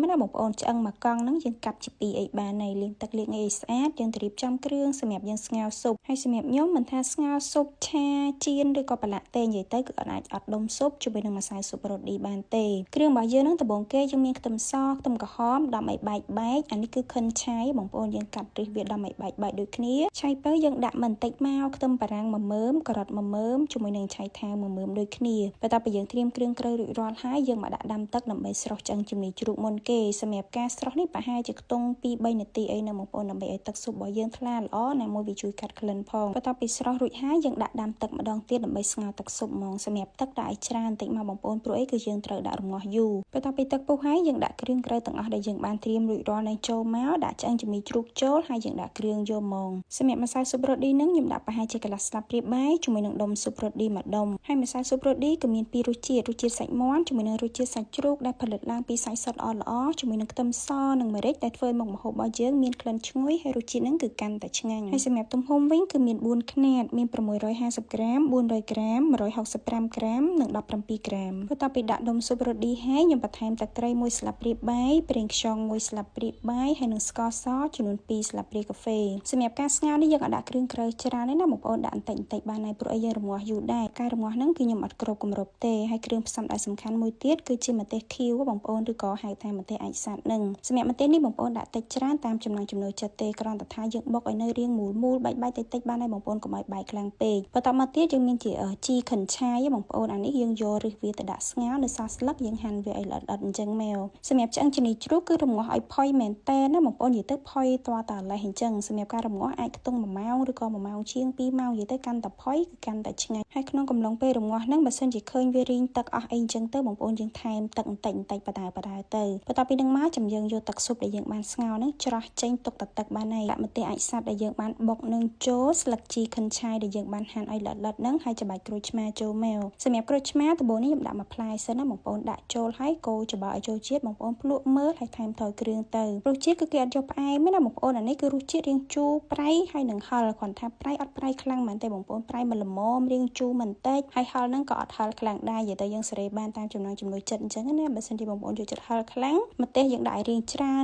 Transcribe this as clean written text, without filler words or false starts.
មិនណាបងប្អូនឆ្អឹងមកកង់ហ្នឹងយើងកាត់ជាពីរអីបានហើយលាងទឹកលាងអីស្អាតយើងទៅរៀបចំគ្រឿងសម្រាប់យើងស្ងោរស៊ុបហើយសម្រាប់ខ្ញុំមិនថាស្ងោរស៊ុបឆាចៀនឬក៏ប្រឡាក់ទេនិយាយទៅគឺអាចអត់ដុំស៊ុបជាមួយនឹងម្សៅស៊ុបរ៉ូឌីបានទេគ្រឿងរបស់យើងហ្នឹងដំបូងគេយើងមានខ្ទឹមសខ្ទឹមក្រហមដំឲ្យបែកអានេះគឺខិនឆៃបងប្អូនយើងកាត់រិះវាដំឲ្យបែកដូចគ្នាឆៃទៅយើងដាក់មិនតិចមកខ្ទឹមបារាំង1មើមការ៉ុត1មើមជាមួយនឹងឆៃថាវ1មើមដូចគ្នាបន្ទាប់ពីយើងត្រៀមគ្រឿងក្រូចរួចរាល់ហើយយើងមកដាក់ដាំទឹកដើម្បីស្រុះឆ្អឹងជំនីជ្រូកមុនគេសម្រាប់ការស្រុះនេះប្រហែលជាខ្ទង់2-3នាទីអីណាបងប្អូនដើម្បីឲ្យទឹកស៊ុបរបស់យើងថ្លាល្អណាមួយវាជួយកាត់ក្លិនផងបន្ទាប់ពីស្រុះរួចហើយយើងដាក់ដាំទឹកម្ដងទៀតដើម្បីស្ងោរទឹកស៊ុបហ្មងសម្រាប់ទឹកដាក់ឲ្យច្រើនបន្តិចមកបងប្អូនព្រោះអីគឺយើងត្រូវដាក់រងាស់យូរបន្ទាប់ពីទឹកពុះហើយយើងដាក់គ្រឿងក្រូចទាំងអស់ដែលយើងបានត្រៀមរួចរាល់នៅចូលមកដាក់ឆ្អឹងជំនីជ្រូកចូលហើយយើងដាក់គ្រឿងយកហ្មងសម្រាប់ម្សៅស៊ុបរ៉ូឌីនឹងខ្ញុំដាក់ប្រហែលជាកន្លះស្លាបព្រាបាយជាមួយនឹងដុំស៊ុបរ៉ូឌីមួយដុំហើយម្សៅស៊ុបរ៉ូឌីក៏មានពីររសជាតិសាច់មាន់ជាមួយនឹងរសជាតិសាច់ជ្រូកដែលផលិតឡើងពីសាច់សុទ្ធល្អជាមួយនឹងខ្ទឹមសនិងម្រេចដែលធ្វើឲ្យមុខម្ហូបរបស់យើងមានក្លិនឈ្ងុយហើយរសជាតិហ្នឹងគឺកាន់តែឆ្ងាញ់ហើយសម្រាប់ទំហំវិញគឺមាន4ខ្នាតមាន650ក្រាម400ក្រាម165ក្រាមនិង17ក្រាមបន្ទាប់ពីដាក់ដុំស៊ុបរ៉ូឌីហើយខ្ញុំបន្ថែមទឹកត្រី1ស្លាបព្រាបាយប្រេងខ្យង1ស្លាបព្រាបាយហើយនិងស្ករសចំនួន2ស្លាបព្រាកាហ្វេសម្រាប់ការស្ងោរនេះយើងអត់ដាក់គ្រឿងក្រូចច្រើនទេណាបងប្អូនដាក់បន្តិចបានហើយព្រោះអីយើងរងាស់យូរដែរការរងាស់ហ្នឹងគឺខ្ញុំអត់គ្រប់គម្របទេហើយគ្រឿងផ្សំដែលសំខាន់មួយទៀតគឺជាម្ទេសខៀវបងប្អូនឬក៏ហៅថាម្ទេសអាចសាត់នឹងសម្រាប់ម្ទេសនេះបងប្អូនដាក់តិចច្រើនតាមចំណង់ចំណូលចិត្តទេគ្រាន់តែថាយើងបុកឲ្យនៅរាងមូលបែកតិចបានហើយបងប្អូនកុំឲ្យបែកខ្លាំងពេកបន្តមកទៀតយើងមានជាជីខិនឆាយបងប្អូនអានេះយើងយកឫសវាទៅដាក់ស្ងោរនៅសល់ស្លឹកយើងហាន់វាឲ្យល្អិតអញ្ចឹងមែវសម្រាប់ឆ្អឹងជំនីជ្រូកគឺរងាស់ឲ្យផុយមែនតើណាបងប្អូននិយាយទៅផុយតតែលេះអញ្ចឹងសម្រាប់ការរងាស់អាចខ្ទង់1ម៉ោងឬក៏1ម៉ោងជាង2ម៉ោងនិយាយទៅកាន់តែផុយគឺកាន់តែឆ្ងាញ់ហើយក្នុងកំឡុងពេលរងាស់ហ្នឹងបើសិនជាឃើញវារីងទឹកអស់អីអញ្ចឹងទៅបងប្អូនយើងថែមទឹកបន្តិចបដាទៅបន្ទាប់ពីនឹងមកចាំយើងយកទឹកស៊ុបដែលយើងបានស្ងោរហ្នឹងច្រោះចេញទុកតែទឹកបានហើយដាក់ម្ទេសអាចសាត់ដែលយើងបានបុកនឹងចូលស្លឹកជីខិនឆាយដែលយើងបានហាន់ឲ្យល្អិតហ្នឹងហើយច្របាច់ក្រូចឆ្មាចូលមកសម្រាប់ក្រូចឆ្មាដំបូងនេះខ្ញុំដាក់មួយផ្លែសិនណាបងប្អូនដាក់ចូលហើយកូរច្របល់ឲ្យចូលជាតិបងប្អូនភ្លក់មើលហើយថែមថយគ្រឿងទៅរសជាតិគឺគេអត់យកផ្អែមទេណាបងប្អូនអានេះគឺរសជាតិរាងជូរប្រៃហើយនឹងហឹរគ្រាន់ថាប្រៃអត់ប្រៃខ្លាំងមែនទេបងប្អូនប្រៃមិនល្មមរាងជូរបន្តិចហើយហឹរហ្នឹងក៏អត់ហឹរខ្លាំងដែរនិយាយទៅយើងសេរីបានតាមចំណង់ចំណូលចិត្តអញ្ចឹងណាបើសិនជាបងប្អូនចូលចិត្តហឹរខ្លាំងម្ទេសយើងដាក់ឲ្យរាងច្រើន